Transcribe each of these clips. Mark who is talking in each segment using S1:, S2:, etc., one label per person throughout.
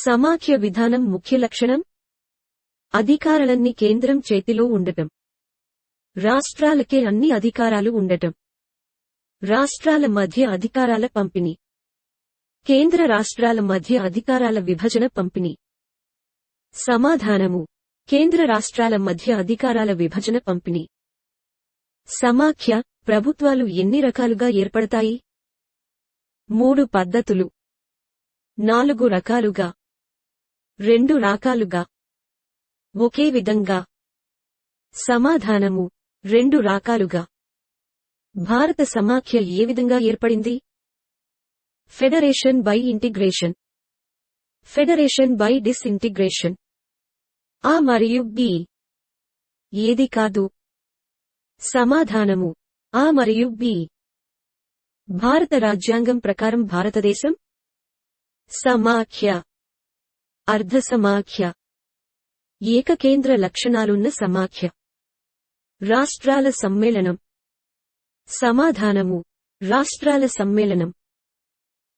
S1: సమాఖ్య విధానం ముఖ్య లక్షణం అధికారాలన్నీ కేంద్రం చేతిలో ఉండటం. రాష్ట్రాలకే అన్ని అధికారాలు ఉండటం. రాష్ట్రాల మధ్య అధికారాల పంపిణీ. కేంద్ర రాష్ట్రాల మధ్య అధికారాల విభజన పంపిణీ. సమాధానము కేంద్ర రాష్ట్రాల మధ్య అధికారాల విభజన పంపిణీ. సమాఖ్య ప్రభుత్వాలు ఎన్ని రకాలుగా ఏర్పడతాయి? 3 పద్ధతులు. 4 రకాలుగా. 2 రకాలుగా. ఒకే విధంగా. సమాధానము 2 రకాలుగా. భారత సమాఖ్య ఏ విధంగా ఏర్పడింది? Federation by integration. Federation by disintegration. A మరియు బి. ఏది కాదు? సమాధానము ఆ మరియు బి. భారత రాజ్యాంగం ప్రకారం భారతదేశం సమాఖ్య. అర్ధ సమాఖ్య. ఏకకేంద్ర లక్షణాలున్న సమాఖ్య. రాష్ట్రాల సమ్మేళనం. సమాధానము రాష్ట్రాల సమ్మేళనం.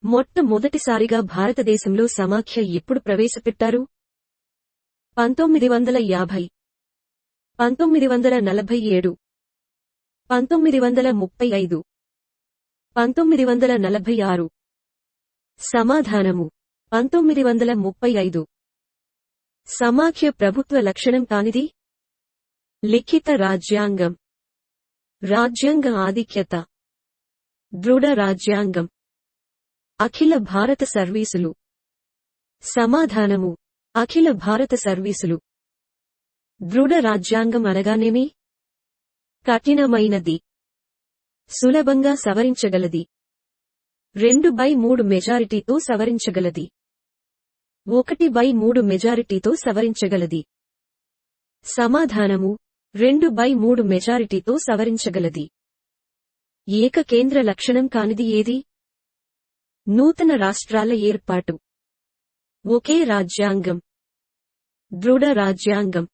S1: మొట్టమొదటిసారిగా భారతదేశంలో సమాఖ్య ఎప్పుడు ప్రవేశపెట్టారు? 1950, 1947, 1935, 1946. సమాధానము 1935. సమాఖ్య ప్రభుత్వ లక్షణం కానిది? లిఖిత రాజ్యాంగం. రాజ్యాంగ ఆధిక్యత. దృఢ రాజ్యాంగం. అఖిల భారత సర్వీసులు. సమాధానము అఖిల భారత సర్వీసులు. దృఢ రాజ్యాంగం అనగానేమి? కఠినమైనది. సులభంగా సవరించగలది. 2/3 మెజారిటీతో సవరించగలది. 1/3 మెజారిటీతో సవరించగలది. సమాధానము 2/3 మెజారిటీతో సవరించగలది. ఏకకేంద్ర లక్షణం కానిది ఏది? నూతన రాష్ట్రాల ఏర్పాటు. ఒకే రాజ్యాంగం. దృఢ రాజ్యాంగం.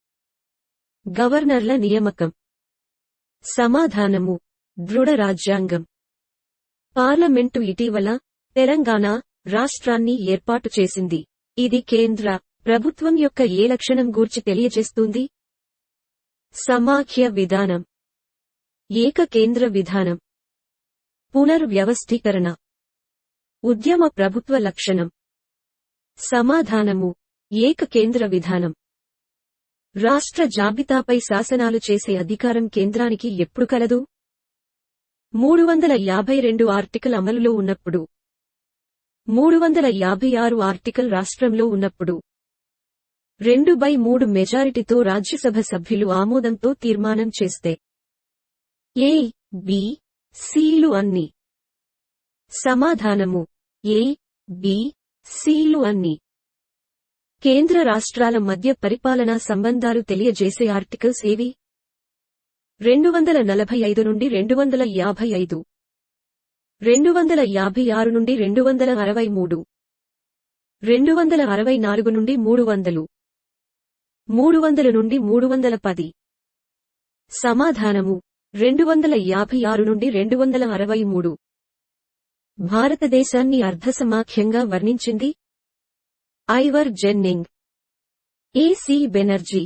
S1: గవర్నర్ల నియామకం. సమాధానము దృఢ రాజ్యాంగం. పార్లమెంటు ఇటీవల తెలంగాణ రాష్ట్రాన్ని ఏర్పాటు చేసింది. ఇది కేంద్ర ప్రభుత్వం యొక్క ఏ లక్షణం గూర్చి తెలియజేస్తుంది? సమాఖ్య విధానం. ఏకకేంద్ర విధానం. పునర్వ్యవస్థీకరణ. ఉద్యమ ప్రభుత్వ లక్షణం. సమాధానము ఏకకేంద్ర విధానం. రాష్ట్ర జాబితాపై శాసనాలు చేసే అధికారం కేంద్రానికి ఎప్పుడు కలదు? 352 ఆర్టికల్ అమలులో ఉన్నప్పుడు. 356 ఆర్టికల్ రాష్ట్రంలో ఉన్నప్పుడు. 2/3 మెజారిటీతో రాజ్యసభ సభ్యులు ఆమోదంతో తీర్మానం చేస్తే. ఏ, బి, సిలు అన్ని. సమాధానము ఏ, బి, సిలు అన్ని. కేంద్ర రాష్ట్రాల మధ్య పరిపాలనా సంబంధాలు తెలియజేసే ఆర్టికల్స్ ఏవి? 245 నుండి 255, 256 నుండి 263, 264 నుండి 300, 300 నుండి 310. సమాధానము 256 నుండి 263. భారతదేశాన్ని అర్ధసమాఖ్యంగా వర్ణించింది? ఐవర్ జెన్నింగ్, ఏ.సి. బెనర్జీ,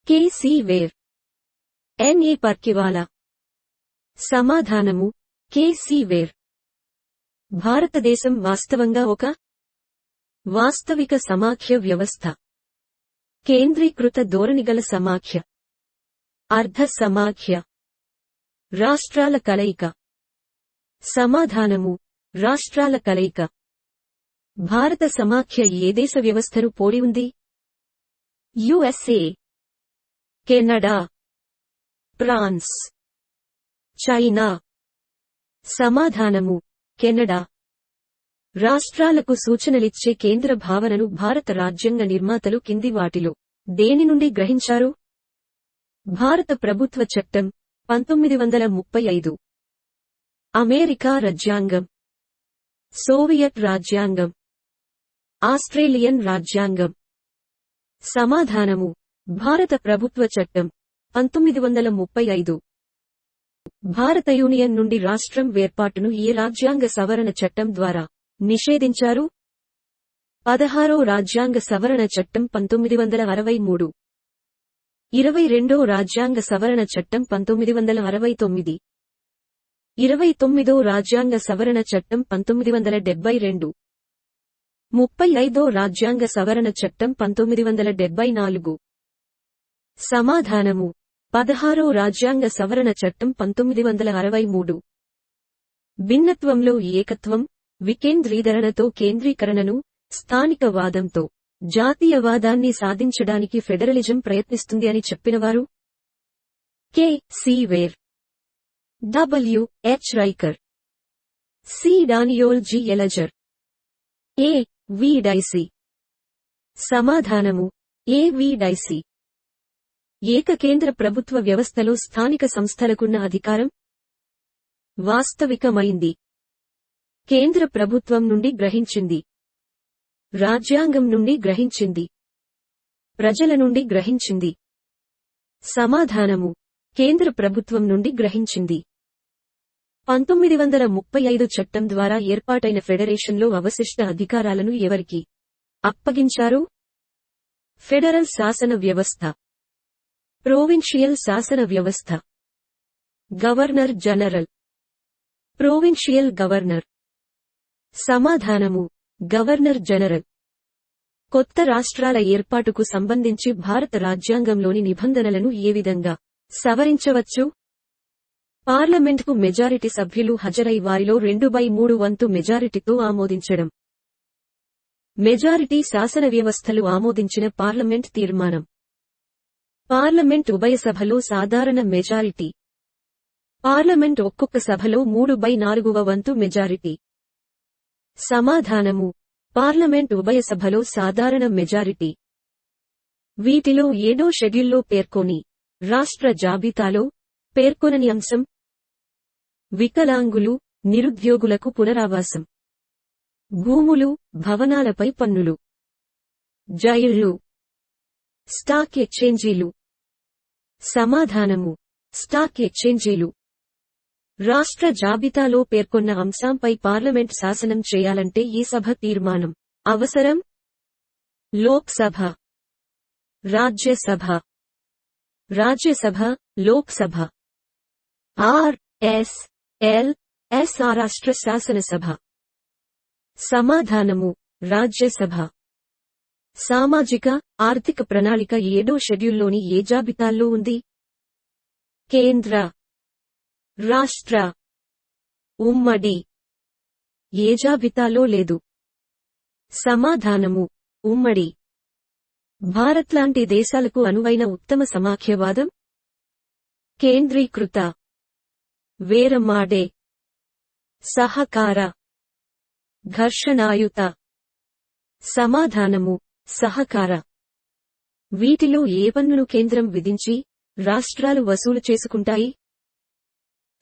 S1: కె.సి. వేర్, ఎన్.ఏ. పర్కివాలా. సమాధానము కె.సి. వేర్. భారతదేశం వాస్తవంగా ఒక వాస్తవిక సమాఖ్య వ్యవస్థ. కేంద్రీకృత ధోరణిగల సమాఖ్య. అర్ధ సమాఖ్య. రాష్ట్రాల కలయిక. సమాధానము రాష్ట్రాల కలయిక. భారత సమాఖ్య ఏ దేశ వ్యవస్థను పోలి ఉంది? USA, Canada, France, China. సమాధానము కెనడా. రాష్ట్రాలకు సూచనలిచ్చే కేంద్ర భావనను భారత రాజ్యాంగ నిర్మాతలు కింది వాటిలో దేని నుండి గ్రహించారు? భారత ప్రభుత్వ చట్టం 1935, అమెరికా రాజ్యాంగం, సోవియట్ రాజ్యాంగం, ఆస్ట్రేలియన్ రాజ్యాంగం. సమాధానము భారత ప్రభుత్వ చట్టం 1935. భారత యూనియన్ నుండి రాష్ట్రం వేర్పాటును ఏ రాజ్యాంగ సవరణ చట్టం ద్వారా నిషేధించారు? 16వ రాజ్యాంగ సవరణ చట్టం 1963, 22వ రాజ్యాంగ సవరణ చట్టం 1969, 29వ రాజ్యాంగ సవరణ చట్టం 1972, 35వ రాజ్యాంగ సవరణ చట్టం 1974. సమాధానము 16వ రాజ్యాంగ సవరణ చట్టం 1963. భిన్నత్వంలో ఏకత్వం, వికేంద్రీకరణతో కేంద్రీకరణను, స్థానిక వాదంతో జాతీయవాదాన్ని సాధించడానికి ఫెడరలిజం ప్రయత్నిస్తుంది అని చెప్పినవారు? K. C. Wheare, W. H. Riker, C. Daniel G. Elazar, A. V. Dicey. సమాధానము ఏ. వి. డైసీ. ఏకకేంద్ర ప్రభుత్వ వ్యవస్థలో స్థానిక సంస్థలకున్న అధికారం వాస్తవికమైంది. కేంద్ర ప్రభుత్వం నుండి గ్రహించింది. రాజ్యాంగం నుండి గ్రహించింది. ప్రజల నుండి గ్రహించింది. సమాధానము కేంద్ర ప్రభుత్వం నుండి గ్రహించింది. 1935 చట్టం ద్వారా ఏర్పాటైన ఫెడరేషన్లో అవశిష్ట అధికారాలను ఎవరికి అప్పగించారు? ఫెడరల్ శాసన వ్యవస్థ, ప్రోవిన్షియల్ శాసన వ్యవస్థ, గవర్నర్ జనరల్, ప్రోవిన్షియల్ గవర్నర్. సమాధానము గవర్నర్ జనరల్. కొత్త రాష్ట్రాల ఏర్పాటుకు సంబంధించి భారత రాజ్యాంగంలోని నిబంధనలను ఏ విధంగా సవరించవచ్చు? పార్లమెంట్కు మెజారిటీ సభ్యులు హాజరై వారిలో 2/3 వంతు మెజారిటీతో ఆమోదించడం. మెజారిటీ శాసన వ్యవస్థలు ఆమోదించిన పార్లమెంట్ తీర్మానం. పార్లమెంట్ ఉభయ సభలో సాధారణ మెజారిటీ. పార్లమెంట్ ఒక్కొక్క సభలో 3/4 వంతు మెజారిటీ. సమాధానము పార్లమెంట్ ఉభయ సభలో సాధారణ మెజారిటీ. వీటిలో 7వ షెడ్యూల్లో పేర్కొని రాష్ట్ర జాబితాలో పేర్కొనని అంశం వికలాంగులు, నిరుద్యోగులకు పునరావాసం, భూములు, భవనాలపై పన్నులు, జైళ్లు, స్టాక్ ఎక్స్చేంజీలు. సమాధానము స్టాక్ ఎక్స్చేంజీలు. రాష్ట్ర జాబితాలో పేర్కొన్న అంశంపై పార్లమెంట్ శాసనం చేయాలంటే ఈ సభ తీర్మానం అవసరం. Lok Sabha, Rajya Sabha, Rajya Sabha, Lok Sabha. R. S. L. S. రాష్ట్ర శాసనసభ. సమాధానము రాజ్యసభ. సామాజిక, ఆర్థిక ప్రణాళిక 7వ షెడ్యూల్లోని ఏ జాబితాల్లో ఉంది? కేంద్ర, రాష్ట్ర, ఉమ్మడి. ఏ జాబితాలో లేదు? సమాధానము ఉమ్మడి. భారత్ లాంటి దేశాలకు అనువైన ఉత్తమ సమాఖ్యవాదం కేంద్రీకృత, వేరమాడే, సహకార, ఘర్షణాయుత. సమాధానము సహకార. వీటిలో ఏ పన్నును కేంద్రం విధించి రాష్ట్రాలు వసూలు చేసుకుంటాయి?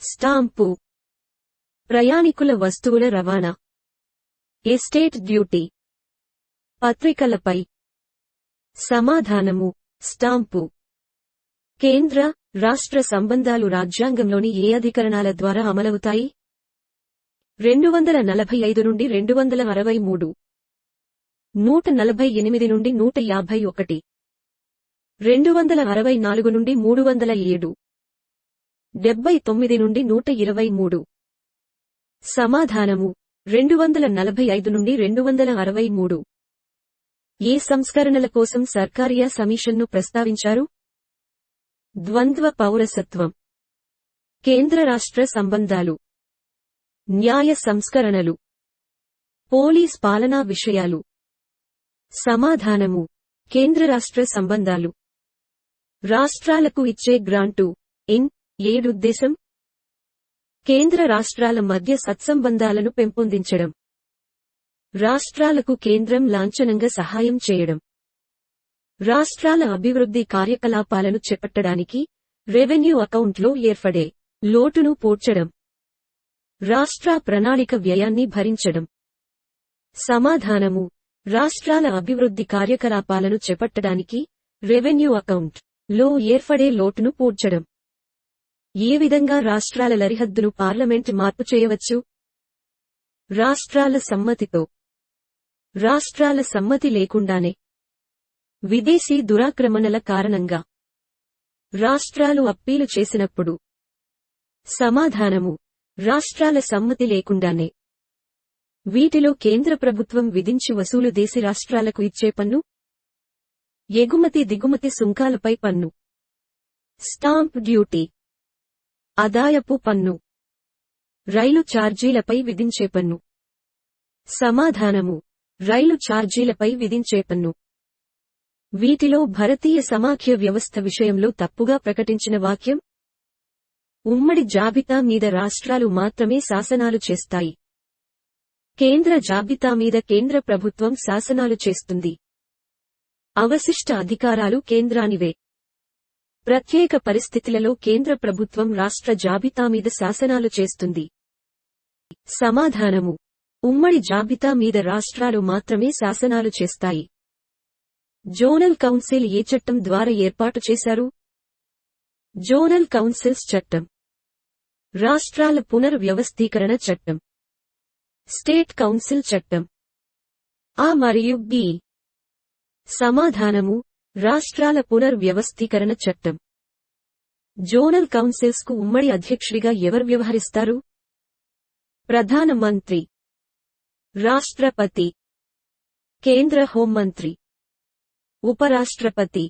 S1: స్టాంపు, ప్రయాణికుల వస్తువుల రవాణా, ఎస్టేట్ డ్యూటీ, పత్రికలపై. సమాధానము స్టాంపు. కేంద్ర, రాష్ట్ర సంబంధాలు రాజ్యాంగంలోని ఏ అధికరణాల ద్వారా అమలవుతాయి? 245 నుండి 263, 148 నుండి 151, 264 నుండి 307, 79 నుండి 123. సమాధానము 245 నుండి 263. ఏ సంస్కరణల కోసం సర్కారియా కమిషన్ను ప్రస్తావించారు? ద్వంద్వ పౌరసత్వం, కేంద్ర రాష్ట్ర సంబంధాలు, న్యాయ సంస్కరణలు, పోలీస్ పాలనా విషయాలు. సమాధానము కేంద్ర రాష్ట్ర సంబంధాలు. రాష్ట్రాలకు ఇచ్చే గ్రాంటు ఇన్ ఏడుద్దేశం? కేంద్ర రాష్ట్రాల మధ్య సత్సంబంధాలను పెంపొందించడం. రాష్ట్రాలకు కేంద్రం లాంఛనంగా సహాయం చేయడం. రాష్ట్రాల అభివృద్ధి కార్యకలాపాలను చేపట్టడానికి రెవెన్యూ అకౌంట్లో ఏర్పడే లోటును పూడ్చడం. రాష్ట్ర ప్రణాళిక వ్యయాన్ని భరించడం. సమాధానము రాష్ట్రాల అభివృద్ధి కార్యకలాపాలను చేపట్టడానికి రెవెన్యూ అకౌంట్ లో ఏర్పడే లోటును పూడ్చడం. ఏ విధంగా రాష్ట్రాల సరిహద్దును పార్లమెంట్ మార్పు చేయవచ్చు? రాష్ట్రాల సమ్మతితో. రాష్ట్రాల సమ్మతి లేకుండానే విదేశీ దురాక్రమణల కారణంగా రాష్ట్రాలు అప్పీలు చేసినప్పుడు సమాధానము రాష్ట్రాల సమ్మతి లేకుండానే వీటిలో కేంద్ర ప్రభుత్వం విధించి వసూలు దేశీ రాష్ట్రాలకు ఇచ్చే పన్ను, ఎగుమతి దిగుమతి సుంకాలపై పన్ను, స్టాంప్ డ్యూటీ, ఆదాయపు పన్ను, రైలు ఛార్జీలపై విధించే పన్ను. సమాధానము రైలు ఛార్జీలపై విధించే పన్ను. వీటిలో భారతీయ సమాఖ్య వ్యవస్థ విషయంలో తప్పుగా ప్రకటించిన వాక్యం ఉమ్మడి జాబితా మీద రాష్ట్రాలు మాత్రమే శాసనాలు చేస్తాయి. కేంద్ర జాబితా మీద కేంద్ర ప్రభుత్వం శాసనాలు చేస్తుంది. అవశిష్ట అధికారాలు కేంద్రానివే. ప్రత్యేక పరిస్థితులలో కేంద్ర ప్రభుత్వం రాష్ట్ర జాబితా మీద శాసనాలు చేస్తుంది. సమాధానము ఉమ్మడి జాబితా మీద రాష్ట్రాలు మాత్రమే శాసనాలు చేస్తాయి. జోనల్ కౌన్సిల్ ఏ చట్టం ద్వారా ఏర్పాటు చేశారు? జోనల్ కౌన్సిల్స్ చట్టం. రాష్ట్రాల పునర్వ్యవస్థీకరణ చట్టం. స్టేట్ కౌన్సిల్ చట్టం. ఆ మరియు బి. సమాధానము రాష్ట్రాల పునర్వ్యవస్థీకరణ చట్టం. జోనల్ కౌన్సిల్స్ కు ఉమ్మడి అధ్యక్షుడిగా ఎవరు వ్యవహరిస్తారు? ప్రధానమంత్రి, రాష్ట్రపతి, కేంద్ర హోంమంత్రి, ఉపరాష్ట్రపతి.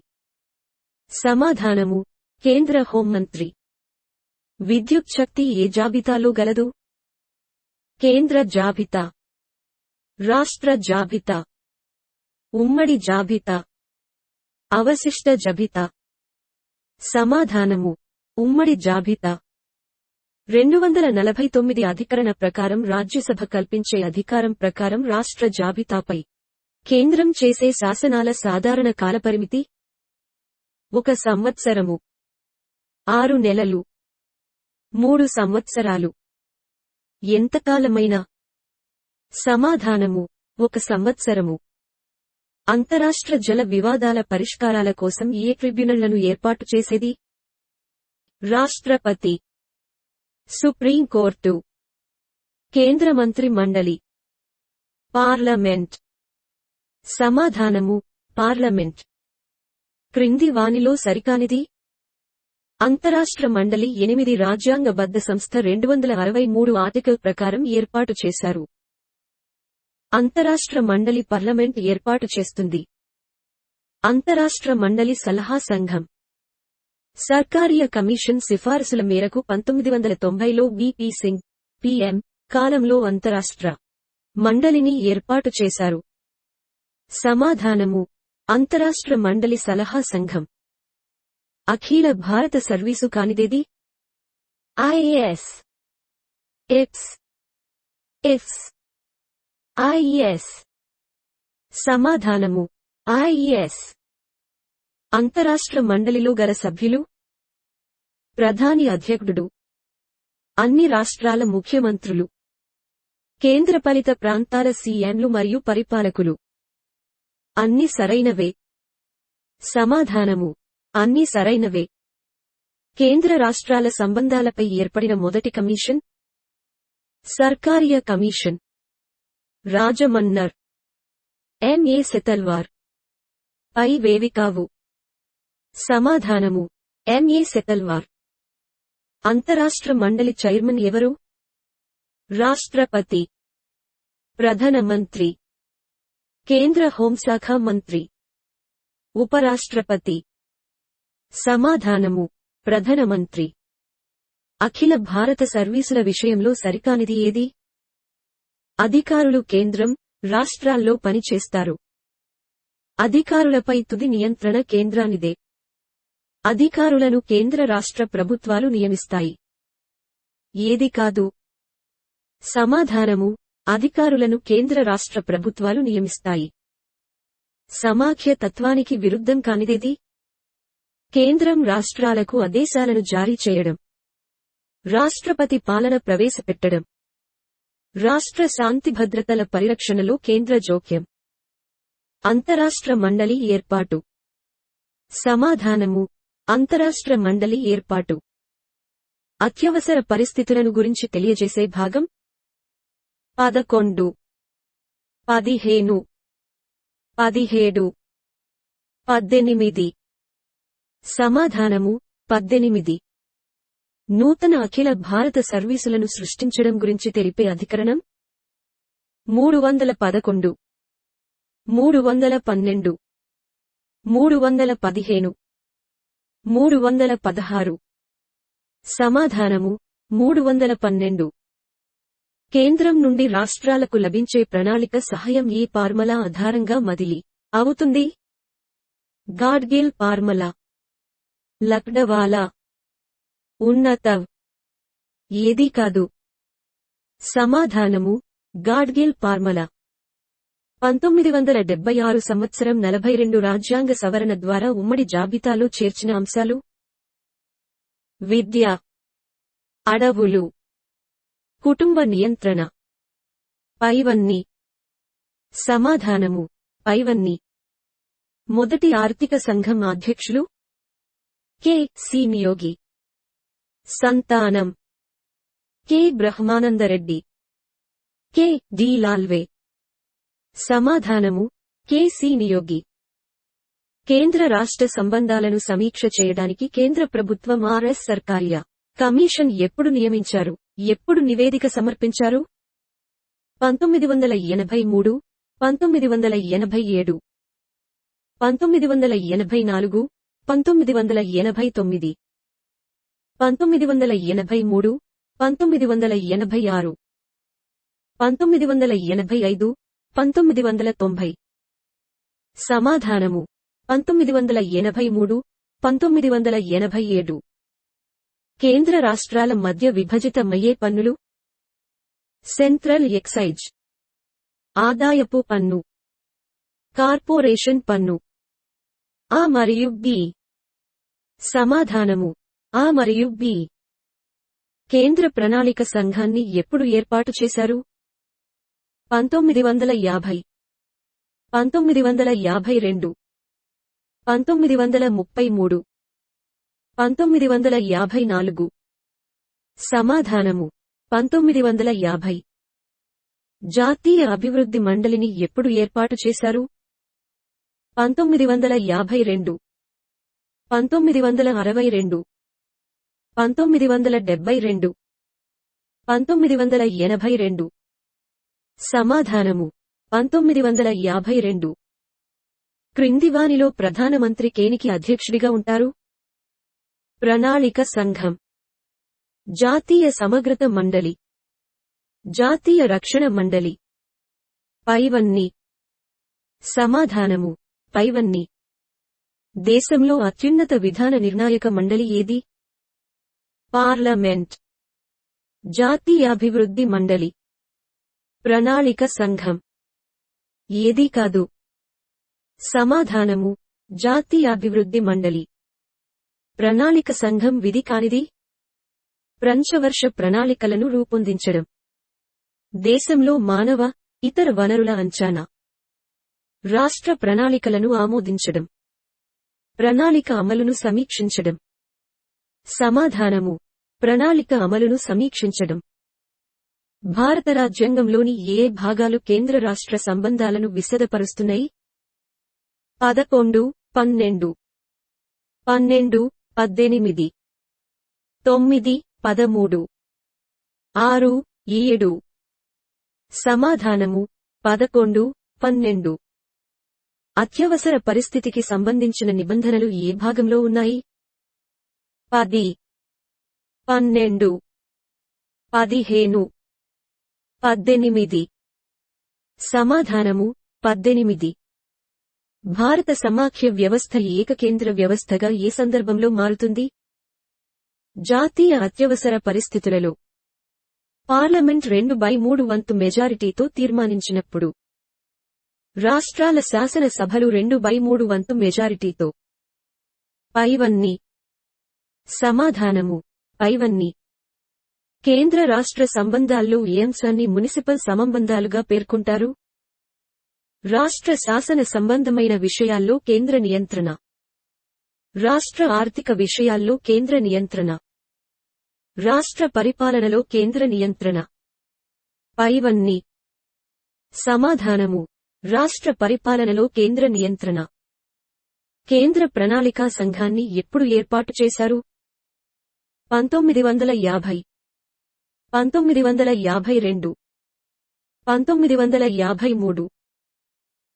S1: సమాధానము కేంద్ర హోంమంత్రి. విద్యుత్ శక్తి ఏ జాబితాలో గలదు? కేంద్ర జాబితా, రాష్ట్ర జాబితా, ఉమ్మడి జాబితా, అవశిష్ట జాబితా. సమాధానము ఉమ్మడి జాబితా. 249 అధికరణ ప్రకారం రాజ్యసభ కల్పించే అధికారం ప్రకారం రాష్ట్ర జాబితాపై కేంద్రం చేసే శాసనాల సాధారణ కాలపరిమితి 1 సంవత్సరము, 6 నెలలు, 3 సంవత్సరాలు. ఎంతకాలమైనా? సమాధానము 1 సంవత్సరము. అంతరాష్ట్ర జల వివాదాల పరిష్కారాల కోసం ఏ ట్రిబ్యునళ్లను ఏర్పాటు చేసేది? రాష్ట్రపతి, సుప్రీం కోర్టు, కేంద్ర మంత్రి మండలి, పార్లమెంట్. సమాధానము పార్లమెంట్. క్రింది వానిలో సరికానిది? అంతరాష్ట్ర మండలి 8 రాజ్యాంగబద్ధ సంస్థ 263 ఆర్టికల్ ప్రకారం ఏర్పాటు చేశారు. అంతరాష్ట్ర మండలి పార్లమెంట్ ఏర్పాటు చేస్తుంది. అంతరాష్ట్ర మండలి సలహా సంఘం. సర్కారీయ కమిషన్ సిఫారసుల మేరకు 1990లో బి.పి. సింగ్, పి.ఎం. కాలంలో అంతరాష్ట్ర మండలిని ఏర్పాటు చేశారు. సమాధానము అంతరాష్ట్ర మండలి సలహా సంఘం. అఖిల భారత సర్వీసు కానిదేది? IAS, IPS, IFS, IAS. సమాధానము ఐఏఎస్. అంతరాష్ట్ర మండలిలో గల సభ్యులు ప్రధాని అధ్యక్షుడు, అన్ని రాష్ట్రాల ముఖ్యమంత్రులు, కేంద్రపాలిత ప్రాంతాల సీఎంలు మరియు పరిపాలకులు. అన్ని సరైనవే. సమాధానము అన్ని సరైనవే. కేంద్ర రాష్ట్రాల సంబంధాలపై ఏర్పడిన మొదటి కమిషన్ సర్కారీయ కమిషన్. రాజమన్నర్, ఎం.ఏ. సెతల్వార్, పై వేవికావు. సమాధానము ఎం.ఏ. సెతల్వార్. అంతరాష్ట్ర మండలి చైర్మన్ ఎవరు? రాష్ట్రపతి, ప్రధానమంత్రి, కేంద్ర హోంశాఖ మంత్రి, ఉపరాష్ట్రపతి. సమాధానము ప్రధానమంత్రి. అఖిల భారత సర్వీసుల విషయంలో సరికానిది ఏది? అధికారులు కేంద్రం, రాష్ట్రాల్లో పనిచేస్తారు. అధికారులపై తుది నియంత్రణ కేంద్రానిదే. అధికారులను కేంద్ర రాష్ట్ర ప్రభుత్వాలు నియమిస్తాయి. ఏది కాదు? సమాధానము అధికారులను కేంద్ర రాష్ట్ర ప్రభుత్వాలు నియమిస్తాయి. సమాఖ్య తత్వానికి విరుద్ధం కానిదేది? కేంద్రం రాష్ట్రాలకు ఆదేశాలను జారీ చేయడం, రాష్ట్రపతి పాలన ప్రవేశపెట్టడం, రాష్ట్ర శాంతి భద్రతల పరిరక్షణలో కేంద్ర జోక్యం. అంతరాష్ట్ర మండలి ఏర్పాటు. సమాధానము అంతరాష్ట్ర మండలి ఏర్పాటు. అత్యవసర పరిస్థితులను గురించి తెలియజేసే భాగం 11, 15. 17 18 సమాధానము 18 నూతన అఖిల భారత సర్వీసులను సృష్టించడం గురించి తెలిపే అధికరణం 311 312 315 316 సమాధానము 312 కేంద్రం నుండి రాష్ట్రాలకు లభించే ప్రణాళిక సహాయం ఈ ఫార్ములా ఆధారంగా మదిలి అవుతుంది. గాడ్గిల్ ఫార్ములా, లక్డవాలా, ఉన్నతవ్. ఏదీ కాదు. సమాధానము గాడ్గిల్ ఫార్ములా. 1976 సంవత్సరం 42 రాజ్యాంగ సవరణ ద్వారా ఉమ్మడి జాబితాలో చేర్చిన అంశాలు: విద్య, అడవులు, కుటుంబ నియంత్రణ. పైవన్నీ. సమాధానము పైవన్నీ. మొదటి ఆర్థిక సంఘం అధ్యక్షులు కె. సి. నియోగి. సంతానం కె. బ్రహ్మానందరెడ్డి, కె. డి. లాల్వే. సమాధానము కె. సి. నియోగి. కేంద్ర రాష్ట్ర సంబంధాలను సమీక్ష చేయడానికి కేంద్ర ప్రభుత్వం ఆర్ఎస్ సర్కార్య కమిషన్ ఎప్పుడు నియమించారు, ఎప్పుడు నివేదిక సమర్పించారు? 1983, 1987, 1984, 1989, 1983, 1986, 1985, 1990. సమాధానము 1983, 1987. కేంద్ర రాష్ట్రాల మధ్య విభజితమయ్యే పన్నులు: సెంట్రల్ ఎక్సైజ్, ఆదాయపు పన్ను, కార్పొరేషన్ పన్ను. ఆ మరియు బి. సమాధానము ఆ మరియు బి. కేంద్ర ప్రణాళిక సంఘాన్ని ఎప్పుడు ఏర్పాటు చేశారు? 1950, 1952, 1933, 1954. సమాధానము 1950. జాతీయ అభివృద్ధి మండలిని ఎప్పుడు ఏర్పాటు చేశారు? 1952, 1962, 1972, 1982. సమాధానము 1952. క్రిందివానిలో ప్రధానమంత్రి కేనికి అధ్యక్షుడిగా ఉంటారు? ప్రణాళిక సంఘం, జాతీయ సమగ్రత మండలి, జాతీయ రక్షణ మండలి. పైవన్నీ. సమాధానము పైవన్నీ. దేశంలో అత్యున్నత విధాన నిర్ణాయక మండలి ఏది? పార్లమెంట్. జాతీయాభివృద్ధి మండలి. ప్రణాళిక సంఘం. ఏదీ కాదు. సమాధానము జాతీయాభివృద్ధి మండలి. ప్రణాళిక సంఘం విధి కానిది. పంచవర్ష ప్రణాళికలను రూపొందించడం, దేశంలో మానవ, ఇతర వనరుల అంచనా, రాష్ట్ర ప్రణాళికలను ఆమోదించడం, ప్రణాళిక అమలును సమీక్షించడం. సమాధానము ప్రణాళిక అమలును సమీక్షించడం. భారత రాజ్యాంగంలోని ఏ భాగాలు కేంద్ర రాష్ట్ర సంబంధాలను విశదపరుస్తున్నాయి? 11, 12, 12, 18, 9, 13, 6, 7. సమాధానము 11, 12. అత్యవసర పరిస్థితికి సంబంధించిన నిబంధనలు ఏ భాగంలో ఉన్నాయి? 10, 12, 15, 18. సమాధానము 18. భారత సమాఖ్య వ్యవస్థ ఏకకేంద్ర వ్యవస్థగా ఏ సందర్భంలో మారుతుంది? జాతీయ అత్యవసర పరిస్థితులలో. పార్లమెంట్ 2/3 వంతు మెజారిటీతో తీర్మానించినప్పుడు. రాష్ట్రాల శాసన సభలు 2/3 వంతు మెజారిటీతో. పైవన్నీ. సమాధానము పైవన్నీ. కేంద్ర రాష్ట్ర సంబంధాల్లో ఏ అంశాన్ని మునిసిపల్ సంబంధాలుగా పేర్కొంటారు? రాష్ట్ర శాసన సంబంధమైన విషయాల్లో కేంద్ర నియంత్రణ, రాష్ట్ర ఆర్థిక విషయాల్లో కేంద్ర నియంత్రణ, రాష్ట్ర పరిపాలనలో కేంద్ర నియంత్రణ. పైవన్నీ. సమాధానము రాష్ట్ర పరిపాలనలో కేంద్ర నియంత్రణ. కేంద్ర ప్రణాళికా సంఘాన్ని ఎప్పుడు ఏర్పాటు చేశారు? 1950, 1952, 1953,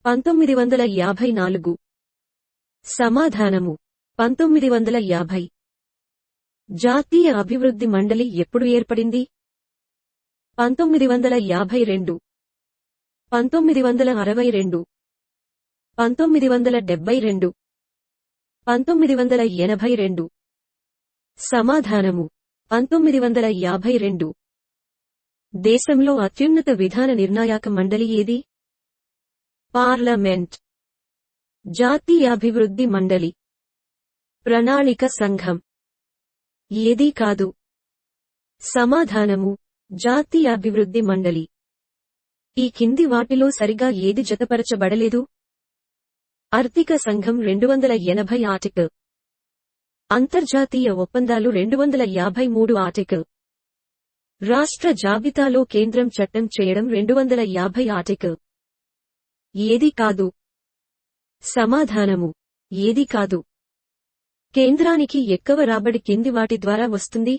S1: 1954. సమాధానము 1950. జాతీయ అభివృద్ధి మండలి ఎప్పుడు ఏర్పడింది? 1952, 1962, 1972, 1982. సమాధానము 1952. దేశంలో అత్యున్నత విధాన నిర్ణాయక మండలి ఏది? పార్లమెంట్. జాతీయాభివృద్ధి మండలి. ప్రణాళిక సంఘం. ఏదీ కాదు. సమాధానము జాతీయాభివృద్ధి మండలి. ఈ కింది వాటిలో సరిగా ఏది జతపరచబడలేదు? ఆర్థిక సంఘం 280 ఆర్టికల్. అంతర్జాతీయ ఒప్పందాలు 253 ఆర్టికల్. రాష్ట్ర జాబితాలో కేంద్రం చట్టం చేయడం 250 ఆర్టికల్. ఏది కాదు. సమాధానము ఏది కాదు. కేంద్రానికి ఎక్కువ రాబడి కింది వాటి ద్వారా వస్తుంది?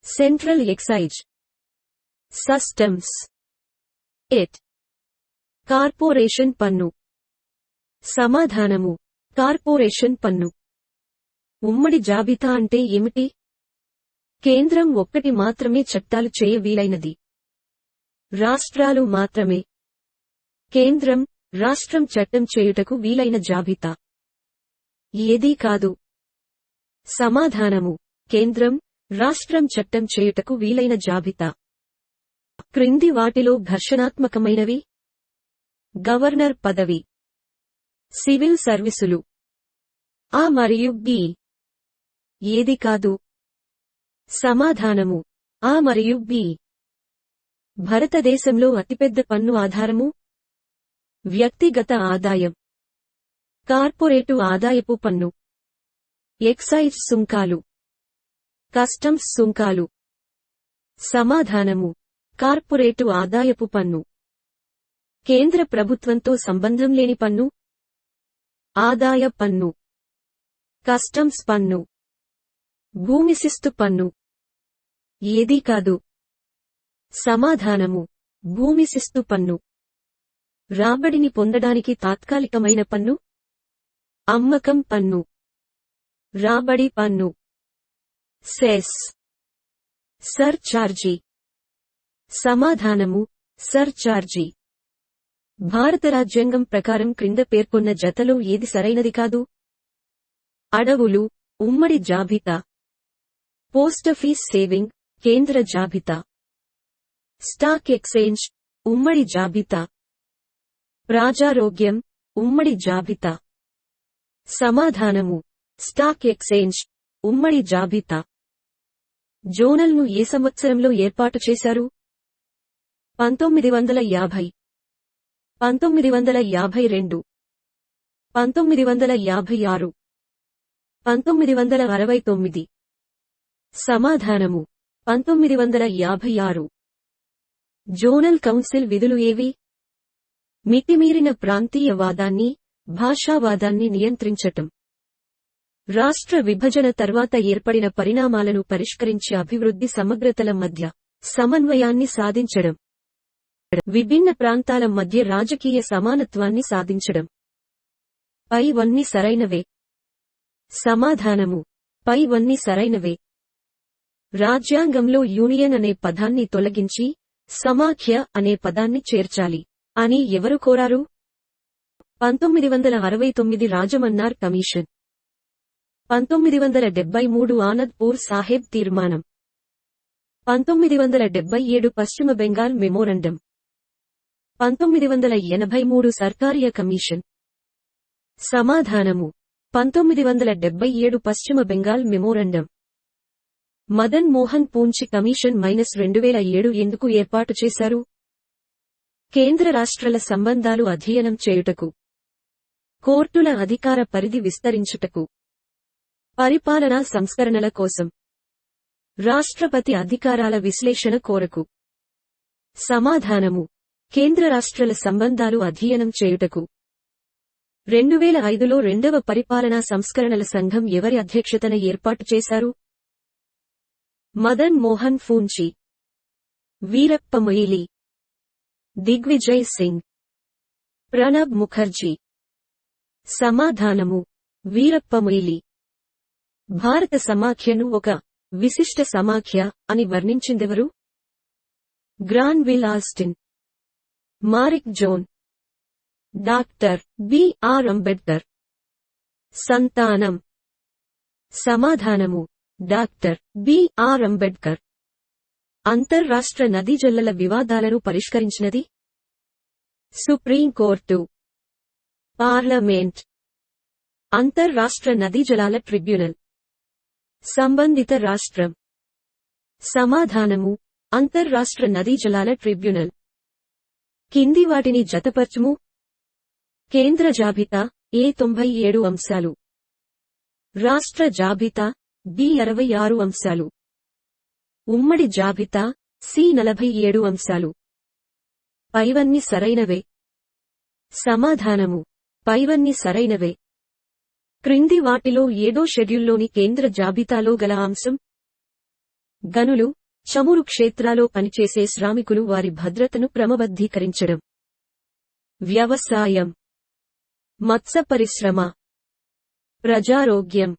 S1: సెంట్రల్ ఎక్సైజ్, సస్టమ్స్, ఎట్. కార్పొరేషన్ పన్ను. సమాధానము కార్పొరేషన్ పన్ను. ఉమ్మడి జాబితా అంటే ఏమిటి? కేంద్రం ఒక్కటి మాత్రమే చట్టాలు చేయ వీలైనది. రాష్ట్రాలు మాత్రమే. కేంద్రం, రాష్ట్రం చట్టం చేయుటకు వీలైన జాబితా. ఏదీ కాదు. సమాధానము కేంద్రం, రాష్ట్రం చట్టం చేయుటకు వీలైన జాబితా. క్రింది వాటిలో ఘర్షణాత్మకమైనవి? గవర్నర్ పదవి, సివిల్ సర్వీసులు. ఆ మరియు బి. ఏది కాదు. సమాధానము ఆ మరియు బి. భారతదేశంలో అతిపెద్ద పన్ను ఆధారము? వ్యక్తిగత ఆదాయం, కార్పొరేటు ఆదాయపు పన్ను, ఎక్సైజ్ సుంకాలు, కస్టమ్స్ సుంకాలు. సమాధానము కార్పొరేటు ఆదాయపు పన్ను. కేంద్ర ప్రభుత్వంతో సంబంధం లేని పన్ను? ఆదాయ పన్ను, కస్టమ్స్ పన్ను, భూమి శిస్తు పన్ను. ఏదీ కాదు. సమాధానము భూమి శిస్తు పన్ను. రాబడిని పొందడానికి తాత్కాలికమైన పన్ను? అమ్మకం పన్ను, రాబడి పన్ను, సెస్, సర్ ఛార్జీ. సమాధానము సర్ ఛార్జీ. భారత రాజ్యాంగం ప్రకారం క్రింద పేర్కొన్న జతలో ఏది సరైనది కాదు? అడవులు ఉమ్మడి జాబితా, పోస్టాఫీస్ సేవింగ్ కేంద్ర జాబితా, స్టాక్ ఎక్స్చేంజ్ ఉమ్మడి జాబితా, ప్రజారోగ్యం ఉమ్మడి జాబితా. సమాధానము స్టాక్ ఎక్స్చేంజ్ ఉమ్మడి జాబితా. జోనల్ను ఏ సంవత్సరంలో ఏర్పాటు చేశారు? 1950, 1952, 1956, 1969. సమాధానము 1956. జోనల్ కౌన్సిల్ విధులు ఏవి? మితిమీరిన ప్రాంతీయవాదాన్ని, భాషావాదాన్ని నియంత్రించటం. రాష్ట్ర విభజన తర్వాత ఏర్పడిన పరిణామాలను పరిష్కరించి అభివృద్ధి సమగ్రతల మధ్య సమన్వయాన్ని సాధించడం. విభిన్న ప్రాంతాల మధ్య రాజకీయ సమానత్వాన్ని సాధించడం. పైవన్నీ సరైనవే. సమాధానము పైవన్నీ సరైనవే. రాజ్యాంగంలో యూనియన్ అనే పదాన్ని తొలగించి సమాఖ్య అనే పదాన్ని చేర్చాలి అని ఎవరు కోరారు? 1969 రాజమన్నార్ కమిషన్. 1973 ఆనంద్పూర్ సాహెబ్ తీర్మానం. 1977 పశ్చిమ బెంగాల్ మెమోరండం. 1983 సర్కారియా కమిషన్. సమాధానము 1977 పశ్చిమ బెంగాల్ మెమోరండం. మదన్ మోహన్ పూంచి కమిషన్ -2007 ఎందుకు ఏర్పాటు చేశారు? కేంద్ర రాష్ట్రాల సంబంధాలు అధ్యయనం చేయుటకు, కోర్టుల అధికార పరిధి విస్తరించుటకు, పరిపాలనా సంస్కరణల కోసం, రాష్ట్రపతి అధికారాల విశ్లేషణ కోరకు. సమాధానము కేంద్ర రాష్ట్రాల సంబంధాలు అధ్యయనం చేయుటకు 2005లో రెండవ పరిపాలనా సంస్కరణల సంఘం ఎవరి అధ్యక్షతన ఏర్పాటు చేశారు? మదన్ మోహన్ ఫూంచి, వీరప్ప మొయిలీ, దిగ్విజయ్ సింగ్, ప్రణబ్ ముఖర్జీ. సమాధానము: వీరప్ప మొయిలీ. భారత సమాఖ్యను ఒక విశిష్ట సమాఖ్య అని వర్ణించిందెవరు? Granville Austin, Morris Jones, doctor B R. Ambedkar. Santhanam. సమాధానము: డాక్టర్ బి.ఆర్. అంబేడ్కర్. అంతర్రాష్ట్ర నదీ జలాల వివాదాలను పరిష్కరించినది? సుప్రీంకోర్టు. పార్లమెంట్. అంతర్రాష్ట్ర నదీ జలాల ట్రిబ్యునల్. సంబంధిత రాష్ట్రం. సమాధానము: అంతర్రాష్ట్ర నదీ జలాల ట్రిబ్యునల్. కింది వాటిని జతపర్చుము. కేంద్ర జాబితా ఏ 97 అంశాలు, రాష్ట్ర జాబితా బి 66 అంశాలు, ఉమ్మడి జాబితా సి 47 అంశాలు. పైవన్నీ సరైనవే. సమాధానము: పైవన్నీ సరైనవే. క్రింది వాటిలో ఏదో షెడ్యూల్లోని కేంద్ర జాబితాలో గల అంశం? గనులు, చమురు క్షేత్రాల్లో పనిచేసే శ్రామికులు వారి భద్రతను క్రమబద్ధీకరించడం. వ్యవసాయం, మత్స్య పరిశ్రమ, ప్రజారోగ్యం.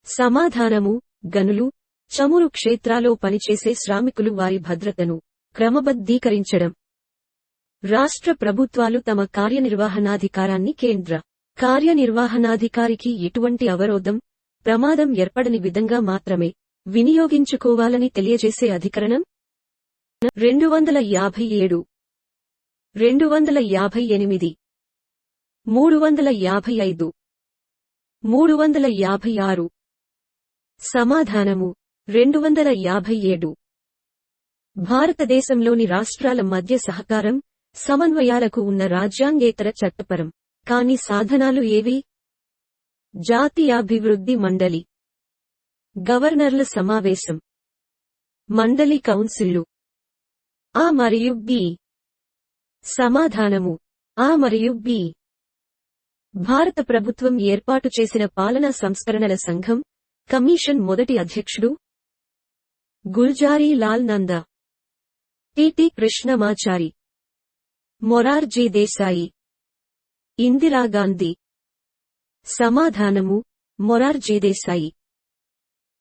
S1: సమాధానము: గనులు, చమురు క్షేత్రాల్లో పనిచేసే శ్రామికులు వారి భద్రతను క్రమబద్ధీకరించడం. రాష్ట్ర ప్రభుత్వాలు తమ కార్యనిర్వహణాధికారాన్ని కేంద్ర కార్యనిర్వహణాధికారికి ఎటువంటి అవరోధం, ప్రమాదం ఏర్పడని విధంగా మాత్రమే వినియోగించుకోవాలని తెలియజేసే అధికరణం 257, 258, 355, 356. సమాధానము: 257. భారతదేశంలోని రాష్ట్రాల మధ్య సహకారం, సమన్వయాలకు ఉన్న రాజ్యాంగేతర చట్టపరం కాని సాధనాలు ఏవి? జాతీయాభివృద్ధి మండలి, గవర్నర్ల సమావేశం, మండలి కౌన్సిల్లు. ఆ మరియు బి. సమాధానము: ఆ మరియు బి. భారత ప్రభుత్వం ఏర్పాటు చేసిన పాలనా సంస్కరణల సంఘం కమిషన్ మొదటి అధ్యక్షుడు? గుల్జారీ లాల్ నందా, టి.టి. కృష్ణమాచారి, మొరార్జీ దేశాయి, ఇందిరాగాంధీ. సమాధానము: మొరార్జీ దేశాయి.